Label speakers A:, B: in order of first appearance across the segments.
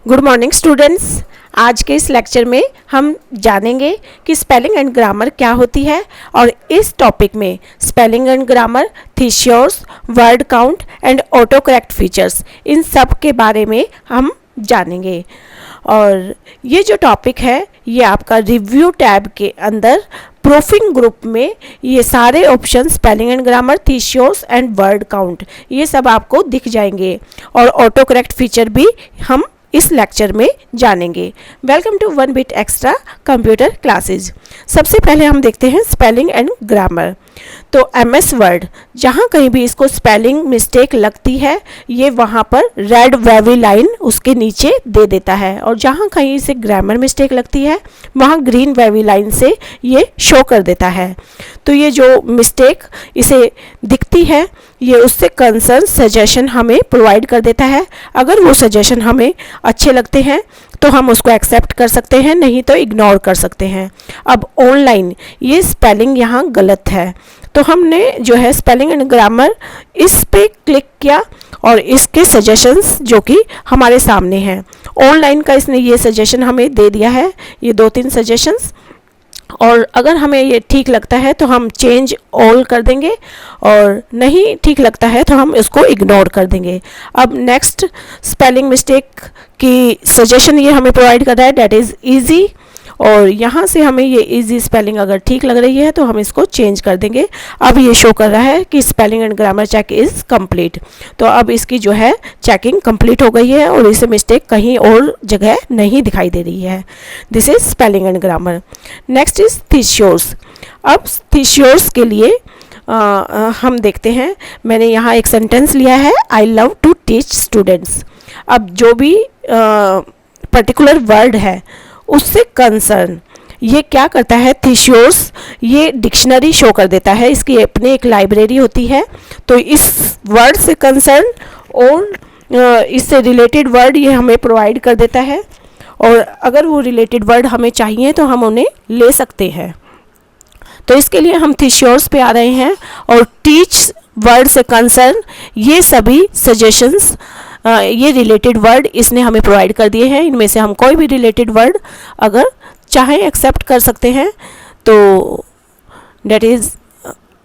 A: Good morning students. आज के इस लेक्चर में हम जानेंगे कि स्पेलिंग एंड ग्रामर क्या होती है और इस टॉपिक में spelling and grammar, thesaurus, word count and autocorrect features, इन सब के बारे में हम जानेंगे। और ये जो टॉपिक है ये आपका रिव्यू टैब के अंदर प्रूफिंग ग्रुप में ये सारे option spelling and grammar, thesaurus and word count ये सब आपको दिख जाएंगे और ऑटो करेक्ट फीचर भी हम इस लेक्चर में जानेंगे। Welcome to one bit extra computer classes. सबसे पहले हम देखते हैं स्पेलिंग एंड ग्रामर। तो MS वर्ड, जहाँ कहीं भी इसको स्पेलिंग मिस्टेक लगती है ये वहाँ पर रेड वेवी लाइन उसके नीचे दे देता है, और जहाँ कहीं इसे ग्रामर मिस्टेक लगती है वहाँ ग्रीन वेवी लाइन से ये शो कर देता है। तो ये जो मिस्टेक इसे दिखती है ये उससे कंसर्न सजेशन हमें प्रोवाइड कर देता है। अगर वो सजेशन हमें अच्छे लगते हैं तो हम उसको एक्सेप्ट कर सकते हैं, नहीं तो इग्नोर कर सकते हैं। अब ऑनलाइन ये स्पेलिंग यहाँ गलत है तो हमने जो है स्पेलिंग एंड ग्रामर इस पे क्लिक किया और इसके सजेशंस जो कि हमारे सामने हैं ऑनलाइन का, इसने ये सजेशन हमें दे दिया है, ये 2-3 सजेशंस। और अगर हमें ये ठीक लगता है तो हम चेंज ऑल कर देंगे और नहीं ठीक लगता है तो हम इसको इग्नोर कर देंगे। अब नेक्स्ट स्पेलिंग मिस्टेक की सजेशन ये हमें प्रोवाइड कर रहा है, डेट इज़ ईजी, और यहाँ से हमें ये इजी स्पेलिंग अगर ठीक लग रही है तो हम इसको चेंज कर देंगे। अब ये शो कर रहा है कि spelling and grammar check is complete, तो अब इसकी जो है चेकिंग कंप्लीट हो गई है और इसे मिस्टेक कहीं और जगह नहीं दिखाई दे रही है। This is spelling and grammar. Next is thesaurus. अब थीसियोर्स के लिए हम देखते हैं, मैंने यहाँ एक सेंटेंस लिया है, I love to teach students. अब जो भी पर्टिकुलर वर्ड है उससे कंसर्न ये क्या करता है, थीसियोर्स ये डिक्शनरी शो कर देता है, इसकी अपनी एक लाइब्रेरी होती है। तो इस वर्ड से कंसर्न और इससे रिलेटेड वर्ड ये हमें प्रोवाइड कर देता है, और अगर वो रिलेटेड वर्ड हमें चाहिए तो हम उन्हें ले सकते हैं। तो इसके लिए हम थीसियोर्स पे आ रहे हैं और टीच वर्ड से कंसर्न ये सभी सजेशंस ये रिलेटेड वर्ड इसने हमें प्रोवाइड कर दिए हैं। इनमें से हम कोई भी रिलेटेड वर्ड अगर चाहें एक्सेप्ट कर सकते हैं। तो डेट इज़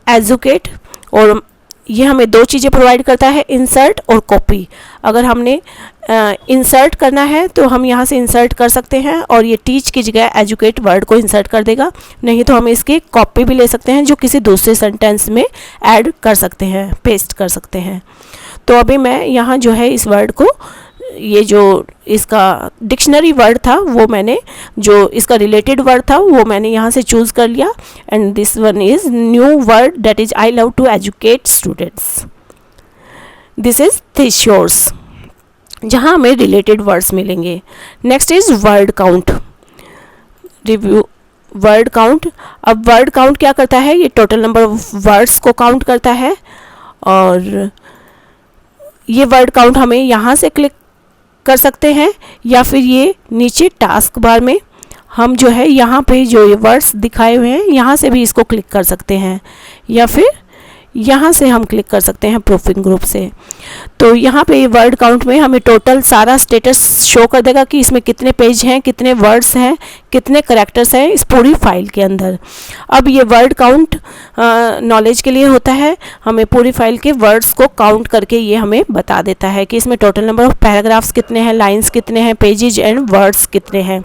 A: एजुकेट, और ये हमें 2 चीज़ें प्रोवाइड करता है, इंसर्ट और कॉपी। अगर हमने इंसर्ट करना है तो हम यहाँ से इंसर्ट कर सकते हैं और ये टीच की जगह एजुकेट वर्ड को इंसर्ट कर देगा, नहीं तो हम इसकी कॉपी भी ले सकते हैं जो किसी दूसरे सेंटेंस में ऐड कर सकते हैं, पेस्ट कर सकते हैं। तो अभी मैं यहाँ जो है इस वर्ड को, ये जो इसका डिक्शनरी वर्ड था वो मैंने, जो इसका रिलेटेड वर्ड था वो मैंने यहाँ से चूज़ कर लिया, and this one is new word, that is I love to educate students. This is thesaurus, जहाँ हमें रिलेटेड वर्ड्स मिलेंगे। Next is word count. Review word count. अब वर्ड काउंट क्या करता है, ये टोटल नंबर ऑफ वर्ड्स को count करता है, और ये वर्ड काउंट हमें यहाँ से क्लिक कर सकते हैं या फिर ये नीचे टास्क बार में हम जो है यहाँ पे जो ये वर्ड्स दिखाए हुए हैं यहाँ से भी इसको क्लिक कर सकते हैं, या फिर यहाँ से हम क्लिक कर सकते हैं प्रूफिंग ग्रुप से। तो यहाँ पे वर्ड काउंट में हमें टोटल सारा स्टेटस शो कर देगा कि इसमें कितने पेज हैं, कितने वर्ड्स हैं, कितने करैक्टर्स हैं इस पूरी फाइल के अंदर। अब ये वर्ड काउंट नॉलेज के लिए होता है, हमें पूरी फाइल के वर्ड्स को काउंट करके ये हमें बता देता है कि इसमें टोटल नंबर ऑफ पैराग्राफ्स कितने हैं, लाइन्स कितने हैं, पेजेज एंड वर्ड्स कितने हैं।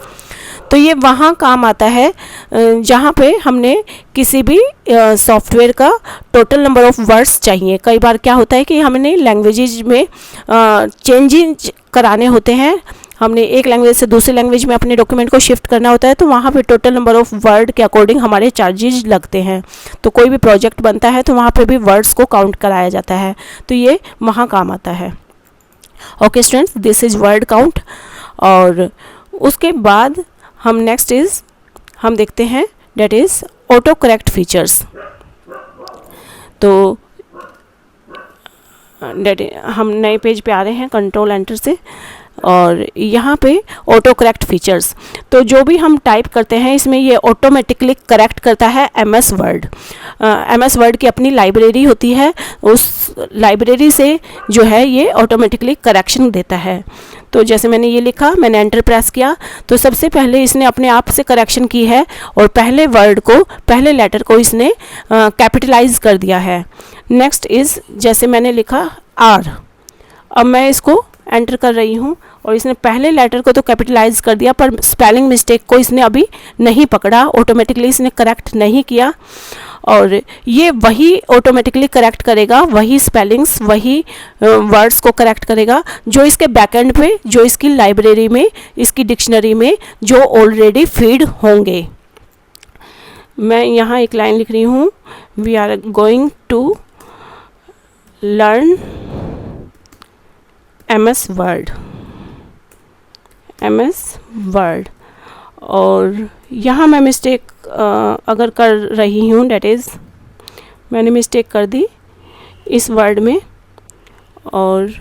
A: तो ये वहाँ काम आता है जहाँ पे हमने किसी भी सॉफ्टवेयर का टोटल नंबर ऑफ वर्ड्स चाहिए। कई बार क्या होता है कि हमने लैंग्वेजेज में चेंजिंग कराने होते हैं, हमने एक लैंग्वेज से दूसरी लैंग्वेज में अपने डॉक्यूमेंट को शिफ्ट करना होता है, तो वहाँ पे टोटल नंबर ऑफ वर्ड के अकॉर्डिंग हमारे चार्जेज लगते हैं। तो कोई भी प्रोजेक्ट बनता है तो वहाँ पे भी वर्ड्स को काउंट कराया जाता है, तो ये वहाँ काम आता है। Okay students, this is word count. और उसके बाद हम नेक्स्ट इज़ हम देखते हैं that is auto correct features. तो हम नए पेज पे आ रहे हैं कंट्रोल एंटर से, और यहाँ पे ऑटो करेक्ट फीचर्स। तो जो भी हम टाइप करते हैं इसमें ये ऑटोमेटिकली करेक्ट करता है MS वर्ड। MS वर्ड की अपनी लाइब्रेरी होती है, उस लाइब्रेरी से जो है ये ऑटोमेटिकली करेक्शन देता है। तो जैसे मैंने ये लिखा, मैंने एंटर प्रेस किया, तो सबसे पहले इसने अपने आप से करेक्शन की है और पहले वर्ड को, पहले लेटर को इसने कैपिटलाइज कर दिया है। नेक्स्ट इज़, जैसे मैंने लिखा आर, अब मैं इसको एंटर कर रही हूँ और इसने पहले लेटर को तो कैपिटलाइज कर दिया, पर स्पेलिंग मिस्टेक को इसने अभी नहीं पकड़ा, ऑटोमेटिकली इसने करेक्ट नहीं किया। और ये वही ऑटोमेटिकली करेक्ट करेगा, वही स्पेलिंग्स, वही वर्ड्स को करेक्ट करेगा जो इसके बैकएंड पे, जो इसकी लाइब्रेरी में, इसकी डिक्शनरी में जो ऑलरेडी फीड होंगे। मैं यहाँ एक लाइन लिख रही हूँ, we are going to learn MS word. और यहाँ मैं मिस्टेक अगर कर रही हूँ, डेट इज़ मैंने मिस्टेक कर दी इस वर्ड में। और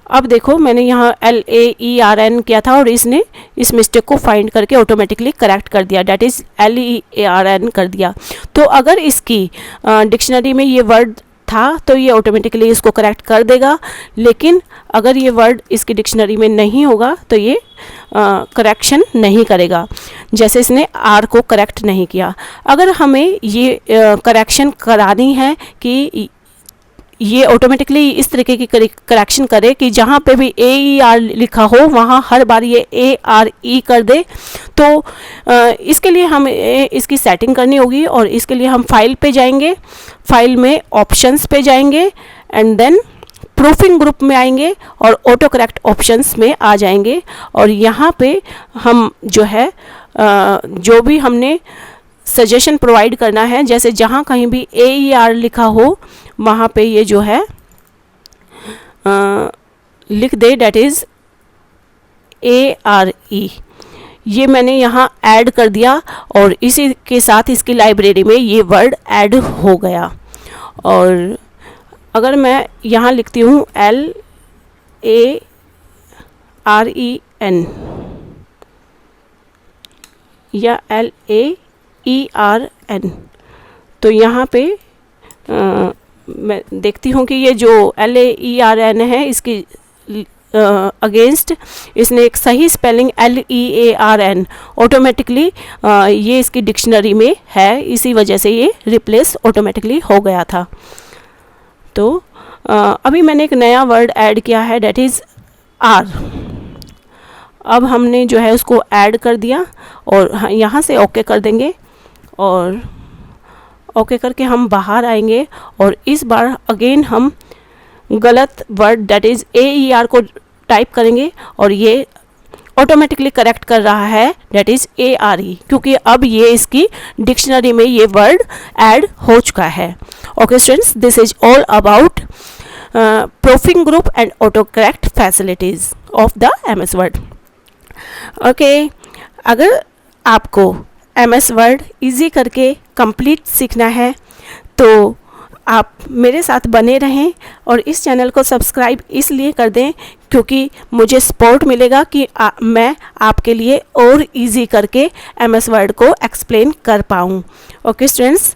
A: अब देखो, मैंने यहाँ LAERN किया था और इसने इस मिस्टेक को फाइंड करके ऑटोमेटिकली करेक्ट कर दिया, डेट इज़ LEARN कर दिया। तो अगर इसकी डिक्शनरी में ये वर्ड था तो ये ऑटोमेटिकली इसको करेक्ट कर देगा, लेकिन अगर ये वर्ड इसकी डिक्शनरी में नहीं होगा तो ये करेक्शन नहीं करेगा, जैसे इसने आर को करेक्ट नहीं किया। अगर हमें ये करेक्शन करानी है कि ये ऑटोमेटिकली इस तरीके की करेक्शन करे कि जहाँ पे भी AER लिखा हो वहाँ हर बार ये ARE कर दे, तो इसके लिए हम इसकी सेटिंग करनी होगी। और इसके लिए हम फाइल पे जाएंगे, फाइल में ऑप्शंस पे जाएंगे एंड देन प्रूफिंग ग्रुप में आएंगे और ऑटो करेक्ट ऑप्शंस में आ जाएंगे। और यहाँ पे हम जो है जो भी हमने सजेशन प्रोवाइड करना है, जैसे जहाँ कहीं भी AER लिखा हो वहाँ पे ये जो है लिख दे, डेट इज़ ARE। ये मैंने यहाँ ऐड कर दिया और इसी के साथ इसकी लाइब्रेरी में ये वर्ड ऐड हो गया। और अगर मैं यहाँ लिखती हूँ LAREN या LAERN, तो यहाँ पे मैं देखती हूँ कि ये जो LAERN है इसकी अगेंस्ट इसने एक सही स्पेलिंग LEARN ऑटोमेटिकली ये इसकी डिक्शनरी में है, इसी वजह से ये रिप्लेस ऑटोमेटिकली हो गया था। तो अभी मैंने एक नया वर्ड ऐड किया है, डेट इज़ आर। अब हमने जो है उसको ऐड कर दिया और यहाँ से ओके कर देंगे और ओके करके हम बाहर आएंगे और इस बार अगेन हम गलत वर्ड डेट इज़ AER को टाइप करेंगे और ये ऑटोमेटिकली करेक्ट कर रहा है, डेट इज़ ARE, क्योंकि अब ये इसकी डिक्शनरी में ये वर्ड ऐड हो चुका है। Okay students, this is all about proofing group and auto correct facilities of the MS word. Okay, अगर आपको MS वर्ड ईजी करके कंप्लीट सीखना है तो आप मेरे साथ बने रहें और इस चैनल को सब्सक्राइब इसलिए कर दें क्योंकि मुझे सपोर्ट मिलेगा कि मैं आपके लिए और इजी करके MS वर्ड को एक्सप्लेन कर पाऊँ। ओके स्टूडेंट्स,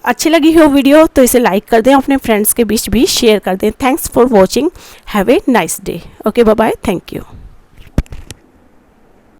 A: अच्छी लगी हो वीडियो तो इसे लाइक कर दें, अपने फ्रेंड्स के बीच भी शेयर कर दें। Thanks for watching, have a nice day. Okay, bye bye, thank you.